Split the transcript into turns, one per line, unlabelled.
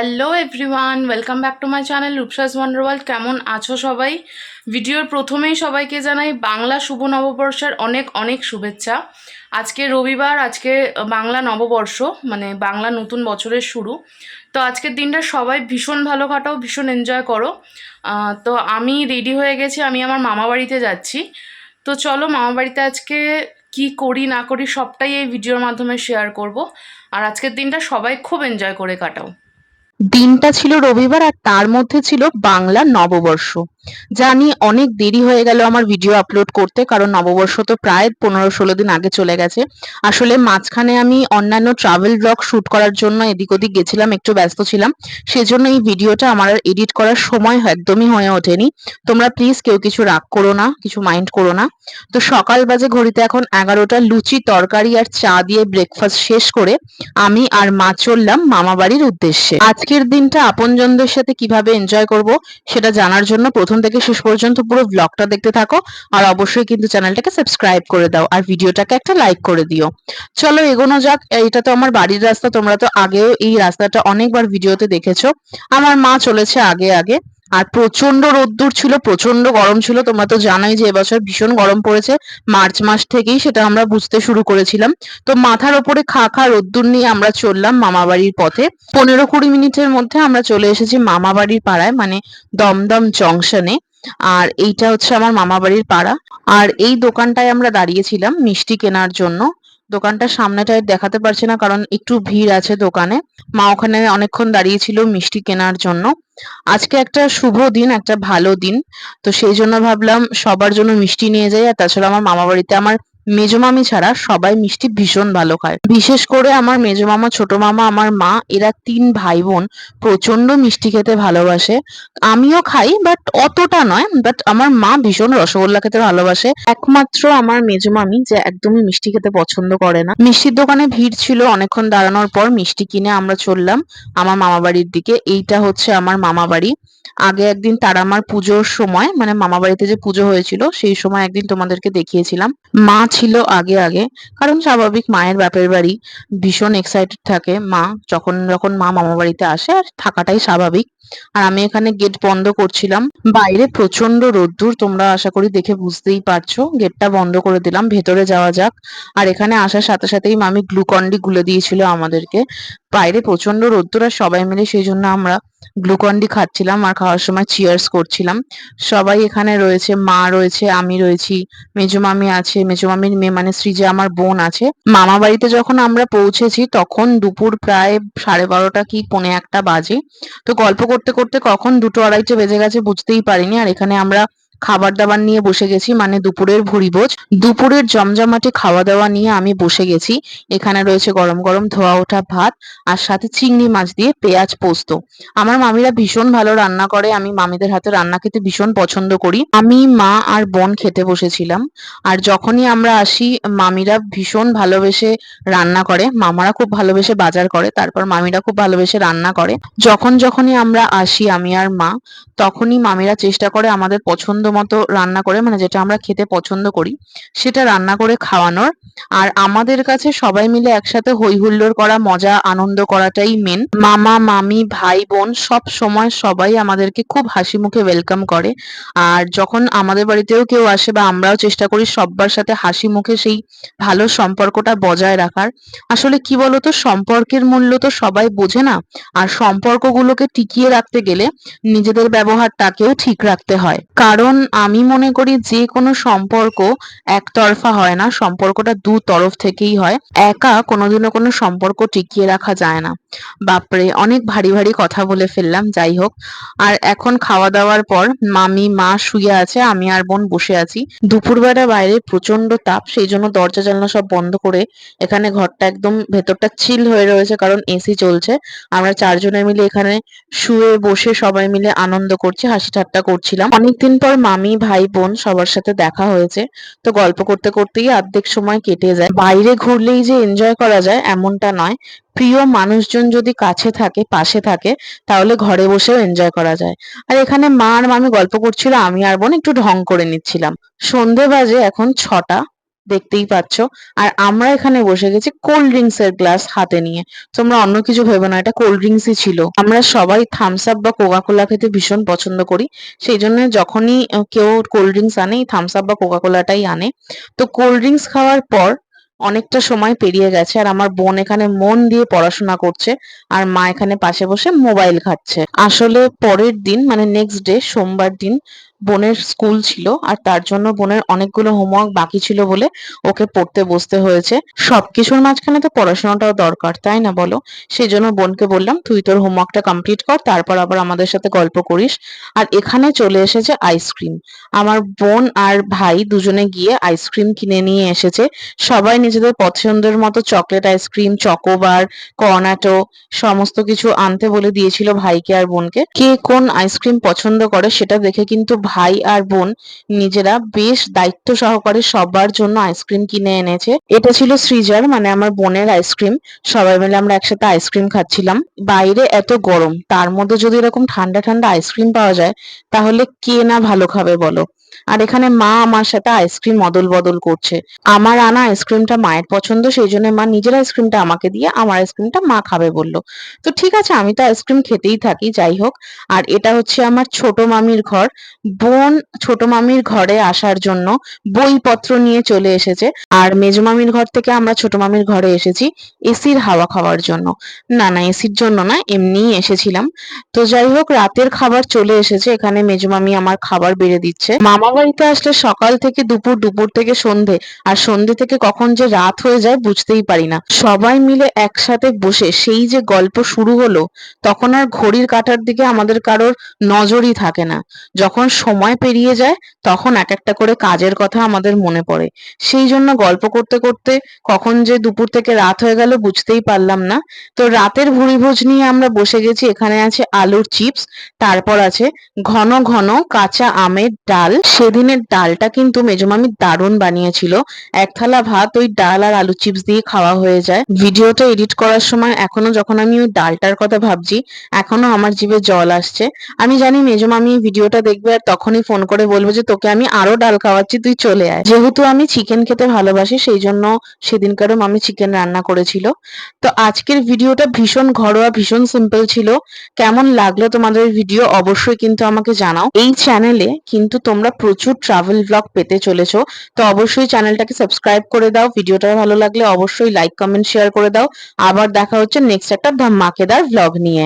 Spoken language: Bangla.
Hello everyone, welcome back to my channel রূপসাস wonder world. কেমন আছো সবাই? ভিডিওর প্রথমেই সবাইকে জানাই বাংলা শুভ নববর্ষের অনেক অনেক শুভেচ্ছা। আজকে রবিবার, আজকে বাংলা নববর্ষ, মানে বাংলা নতুন বছরের শুরু। তো আজকের দিনটা সবাই ভীষণ ভালো কাটাও, ভীষণ এনজয় করো। তো আমি রেডি হয়ে গেছি, আমি আমার মামা বাড়িতে যাচ্ছি। তো চলো, মামা বাড়িতে আজকে কি করি না করি সবটাই এই ভিডিওর মাধ্যমে শেয়ার করব। আর আজকের দিনটা সবাই খুব এনজয় করে কাটাও।
দিনটা ছিল রবিবার আর তার মধ্যে ছিল বাংলা নববর্ষ। জানি অনেক দেরি হয়ে গেল আমার ভিডিও আপলোড করতে, কারণ নববর্ষ তো প্রায় 15-16 দিন আগে চলে গেছে। আসলে মাঝখানে আমি অন্যান্য ট্রাভেল ব্লগ শুট করার জন্য এদিক ওদিক গেছিলাম, একটু ব্যস্ত ছিলাম। সেজন্য এই ভিডিওটা আমার আর এডিট করার সময় একদমই হয়ে ওঠেনি। তোমরা প্লিজ কেউ কিছু রাগ করো না, কিছু মাইন্ড করো না। তো সকাল বাজে ঘড়িতে এখন 11টা। লুচি তরকারি আর চা দিয়ে ব্রেকফাস্ট শেষ করে আমি আর মা চললাম মামা বাড়ির উদ্দেশ্যে। আজকের দিনটা আপনজনদের সাথে কিভাবে এনজয় করব সেটা জানার জন্য প্রথম থেকে শেষ পর্যন্ত পুরো ব্লগটা দেখতে থাকো। আর অবশ্যই কিন্তু চ্যানেলটাকে সাবস্ক্রাইব করে দাও আর ভিডিওটাকে একটা লাইক করে দিও। চলো এগোনো যাক। এটা তো আমার বাড়ির রাস্তা, তোমরা তো আগেও এই রাস্তাটা অনেকবার ভিডিওতে দেখেছো। আমার মা চলেছে আগে আগে। আর প্রচন্ড রোদ্দুর ছিল, প্রচন্ড গরম ছিল। তোমরা তো জানোই যে এবছর ভীষণ গরম পড়েছে। মার্চ মাস থেকেই সেটা আমরা বুঝতে শুরু করেছিলাম। তো মাথার ওপরে খা খা রোদ্দুর নিয়ে আমরা চললাম মামাবাড়ির পথে। 15-20 মিনিটের মধ্যে আমরা চলে এসেছি মামাবাড়ির পাড়ায়, মানে দমদম জংশনে। আর এইটা হচ্ছে আমার মামাবাড়ির পাড়া। আর এই দোকানটায় আমরা দাঁড়িয়েছিলাম মিষ্টি কেনার জন্য। দোকানটার সামনেটায় দেখাতে পারছি না কারণ একটু ভিড় আছে দোকানে। মা ওখানে অনেকক্ষণ দাঁড়িয়েছিল মিষ্টি কেনার জন্য। আজকে একটা শুভ দিন, একটা ভালো দিন। তো সেই জন্য ভাবলাম সবার জন্য মিষ্টি নিয়ে যাই। আর তাছাড়া আমার মামাবাড়িতে আমার মেজো মামি ছাড়া সবাই মিষ্টি ভীষণ ভালো খায়। বিশেষ করে আমার মেজো মামা, ছোট মামা, আমার মা, এরা 3 ভাই বোন প্রচন্ড মিষ্টি খেতে ভালোবাসে। আমিও খাই বাট অতটা নয়। বাট আমার মা ভীষণ রসগোল্লা খেতে ভালোবাসে। একমাত্র আমার মেজো মামি যে একদমই মিষ্টি খেতে পছন্দ করে না। মিষ্টির দোকানে ভিড় ছিল, অনেকক্ষণ দাঁড়ানোর পর মিষ্টি কিনে আমরা চললাম আমার মামা বাড়ির দিকে। এইটা হচ্ছে আমার মামা বাড়ি। আগে একদিন তারামার পুজোর সময়, মানে মামা বাড়িতে যে পুজো হয়েছিল সেই সময় একদিন তোমাদেরকে দেখিয়েছিলাম। মা ছিল আগে আগে, কারণ স্বাভাবিক, মায়ের বাপের বাড়ি, ভীষণ এক্সাইটেড থাকে মা যখন যখন মা মামা বাড়িতে আসে, আর থাকাটাই স্বাভাবিক। আর আমি এখানে গেট বন্ধ করছিলাম। বাইরে প্রচন্ড রোদ্দুর, তোমরা আশা করি দেখে বুঝতেই পারছো। গেটটা বন্ধ করে দিলাম, ভেতরে যাওয়া যাক। আর এখানে আসার সাথে সাথেই মামি গ্লুকন-ডি গুলে দিয়েছিল আমাদেরকে। বাইরে প্রচন্ড রোদ্দুর আর সবাই মিলে সেই জন্য আমরা গ্লুকন-ডি খাচ্ছিলাম আর খাওয়ার সময় চিয়ার্স করছিলাম। সবাই এখানে রয়েছে, মা রয়েছে, আমি রয়েছি, মেজো মামি আছে, মেজো মামির মেয়ে মানে সৃজা আমার বোন আছে। মামা বাড়িতে যখন আমরা পৌঁছেছি তখন দুপুর প্রায় 12:30 কি 1:45 বাজে। তো গল্প করতে করতে কখন 2-2:30 বেজে গেছে বুঝতেই পারিনি। আর এখানে আমরা খাবার দাবার নিয়ে বসে গেছি, মানে দুপুরের ভুরিভোজ। দুপুরের জমজমাটে খাওয়া দাওয়া নিয়ে আমি বসে গেছি। এখানে রয়েছে গরম গরম ধোয়া ওঠা ভাত আর সাথে চিংড়ি মাছ দিয়ে পেঁয়াজ পোস্ত। আমার মামিরা ভীষণ ভালো রান্না করে, আমি মামিদের হাতে রান্না খেতে ভীষণ পছন্দ করি। আমি, মা আর বোন খেতে বসেছিলাম। আর যখনই আমরা আসি মামিরা ভীষণ ভালোবেসে রান্না করে, মামারা খুব ভালোবেসে বাজার করে, তারপর মামিরা খুব ভালোবেসে রান্না করে। যখনই আমরা আসি আমি আর মা, তখনই মামিরা চেষ্টা করে আমাদের পছন্দ মতো রান্না করে, মানে যেটা আমরা খেতে পছন্দ করি সেটা রান্না করে খাওয়ানোর। আর আমাদের কাছে সবাই মিলে একসাথে হই হুল্লোড় করা, মজা আনন্দ করাটাই মেন। মামা মামি ভাই বোন সব সময় সবাই আমাদেরকে খুব হাসি মুখে ওয়েলকাম করে। আর যখন আমাদের বাড়িতেও কেউ আসে বা আমরাও চেষ্টা করি সব্বার সাথে হাসি মুখে সেই ভালো সম্পর্কটা বজায় রাখার। আসলে কি বলতো, সম্পর্কের মূল্য তো সবাই বোঝে না। আর সম্পর্কগুলোকে টিকিয়ে রাখতে গেলে নিজেদের ব্যবহারটাকেও ঠিক রাখতে হয়। কারণ আমি মনে করি যে কোনো সম্পর্ক একতরফা হয় না, সম্পর্কটা দু তরফ থেকেই হয়। একা কোনোদিনও কোনো সম্পর্ক টিকিয়ে রাখা যায় না। বাপরে, অনেক ভারী ভারী কথা বলে ফেললাম, যাই হোক। আর এখন খাওয়া দাওয়ার পর মামি মা শুয়ে আছে, আমি আর বোন বসে আছি। দুপুরবেলা বাইরে প্রচন্ড তাপ, সেই জন্য দরজা জানলা সব বন্ধ করে এখানে ঘরটা একদম ভেতরটা চিল হয়ে রয়েছে, কারণ এসি চলছে। আমরা 4 জনে মিলে এখানে শুয়ে বসে সবাই মিলে আনন্দ করছি, হাসি ঠাট্টা করছিলাম। অনেকদিন পর মামি ভাই বোন সবার সাথে দেখা হয়েছে। তো গল্প করতে করতেই অর্ধেক সময় কেটে যায়। বাইরে ঘুরলেই যে এনজয় করা যায় এমনটা নয়। প্রিয় মানুষজন যদি কাছে থাকে, পাশে থাকে, তাহলে ঘরে বসেও এনজয় করা যায়। আর এখানে মা আর মামি গল্প করছিল, আমি আর বোন একটু ঢং করে নিচ্ছিলাম। সন্ধে বাজে এখন 6টা। দেখতেই পাচ্ছ। আর আমরা এখানে বসে গেছি কোল্ড ড্রিঙ্কস এর গ্লাস হাতে নিয়ে। তোমরা অন্য কিছু ভেবো না, এটা কোল্ড ড্রিঙ্কসই ছিল। আমরা সবাই থামস আপ বা কোকা কোলা খেতে ভীষণ পছন্দ করি, সেই জন্য যখনই কেউ কোল্ড ড্রিঙ্কস আনে থামস আপ বা কোকা কোলাটাই আনে। তো কোল্ড ড্রিঙ্কস খাওয়ার পর অনেকটা সময় পেরিয়ে গেছে আর আমার বোন এখানে মন দিয়ে পড়াশোনা করছে আর মা এখানে পাশে বসে মোবাইল ঘাঁটছে। আসলে পরের দিন মানে নেক্সট ডে সোমবার দিন বোনের স্কুল ছিল আর তার জন্য বোনের অনেকগুলো হোমওয়ার্ক বাকি ছিল বলে ওকে পড়তে বসতে হয়েছে। সবকিছুর মাঝখানে তো পড়াশোনাটাও দরকার, তাই না বলো? সেই জন্য বোনকে বললাম তুই তোর হোমওয়ার্কটা কমপ্লিট কর, তারপর আবার আমাদের সাথে গল্প করিস। আর এখানে চলে এসেছে আইসক্রিম। আমার বোন আর ভাই দুজনে গিয়ে আইসক্রিম কিনে নিয়ে এসেছে। সবাই নিজেদের পছন্দের মতো চকলেট আইসক্রিম, চকোবার, কর্নেটো সমস্ত কিছু আনতে বলে দিয়েছিল ভাইকে আর বোনকে। কে কোন আইসক্রিম পছন্দ করে সেটা দেখে কিন্তু ভাই আর বোন নিজেরা বেশ দায়িত্ব সহকারে সবার জন্য আইসক্রিম কিনে এনেছে। এটা ছিল সৃজার মানে আমার বোনের আইসক্রিম। সবাই মিলে আমরা একসাথে আইসক্রিম খাচ্ছিলাম। বাইরে এত গরম, তার মধ্যে যদি এরকম ঠান্ডা ঠান্ডা আইসক্রিম পাওয়া যায় তাহলে কে না ভালো খাবে বলো? আর এখানে মা আমার সাথে আইসক্রিম অদল বদল করছে। আমার আনা আইসক্রিমটা মায়ের পছন্দ, সেই জন্য মা নিজের আইসক্রিমটা আমাকে দিয়ে আমার আইসক্রিমটা মা খাবে বললো। তো ঠিক আছে, আমি তো আইসক্রিম খেতেই থাকি, যাই হোক। আর এটা হচ্ছে আমার ছোট মামির ঘর। বোন ছোট মামির ঘরে আসার জন্য বইপত্র নিয়ে চলে এসেছে। আর মেজো মামির ঘর থেকে আমরা ছোট মামির ঘরে এসেছি এসির হাওয়া খাওয়ার জন্য। না না, এসির জন্য না, এমনিই এসেছিলাম। তো যাই হোক, রাতের খাবার চলে এসেছে। এখানে মেজো মামি আমার খাবার বেড়ে দিচ্ছে। মামা বাড়িতে আসলে সকাল থেকে দুপুর, দুপুর থেকে সন্ধে, আর সন্ধে থেকে কখন যে রাত হয়ে যায় বুঝতেই পারি না। সবাই মিলে একসাথে বসে সেই যে গল্প শুরু হলো, তখন আর ঘড়ির কাঁটার দিকে আমাদের কারোর নজরই থাকে না। যখন সময় পেরিয়ে যায় তখন এক একটা করে কাজের কথা আমাদের মনে পড়ে। সেই জন্য গল্প করতে করতে কখন যে দুপুর থেকে রাত হয়ে গেল বুঝতেই পারলাম না। তো রাতের ভুরিভোজ নিয়ে আমরা বসে গেছি। এখানে আছে আলুর চিপস, তারপর আছে ঘন ঘন কাঁচা আমের ডাল। সেদিনের ডালটা কিন্তু মেজমামি দারুণ বানিয়েছিল। এক থালা ভাত ওই ডাল আর আলু চিপস দিয়ে খাওয়া হয়ে যায়। ভিডিওটা এডিট করার সময় এখনো যখন আমি ওই ডালটার কথা ভাবছি এখনো আমার জিভে জল আসছে। আমি জানি মেজমামি এই ভিডিওটা দেখবে আর তখনই ফোন করে বলবে যে তোকে আমি আরো ডাল খাওয়াচ্ছি, তুই চলে আয়। যেহেতু আমি চিকেন খেতে ভালোবাসি সেই জন্য সেদিনকারও মামি চিকেন রান্না করেছিল। তো আজকের ভিডিওটা ভীষণ ঘরোয়া, ভীষণ সিম্পল ছিল। কেমন লাগলো তোমাদের ভিডিও অবশ্যই কিন্তু আমাকে জানাও। এই চ্যানেলে কিন্তু তোমরা প্রচুর ট্রাভেল ব্লগ পেতে চলেছো, তো অবশ্যই চ্যানেলটাকে সাবস্ক্রাইব করে দাও। ভিডিওটা ভালো লাগলে অবশ্যই লাইক, কমেন্ট, শেয়ার করে দাও। আবার দেখা হচ্ছে নেক্সট একটা ধামাকেদার ব্লগ নিয়ে।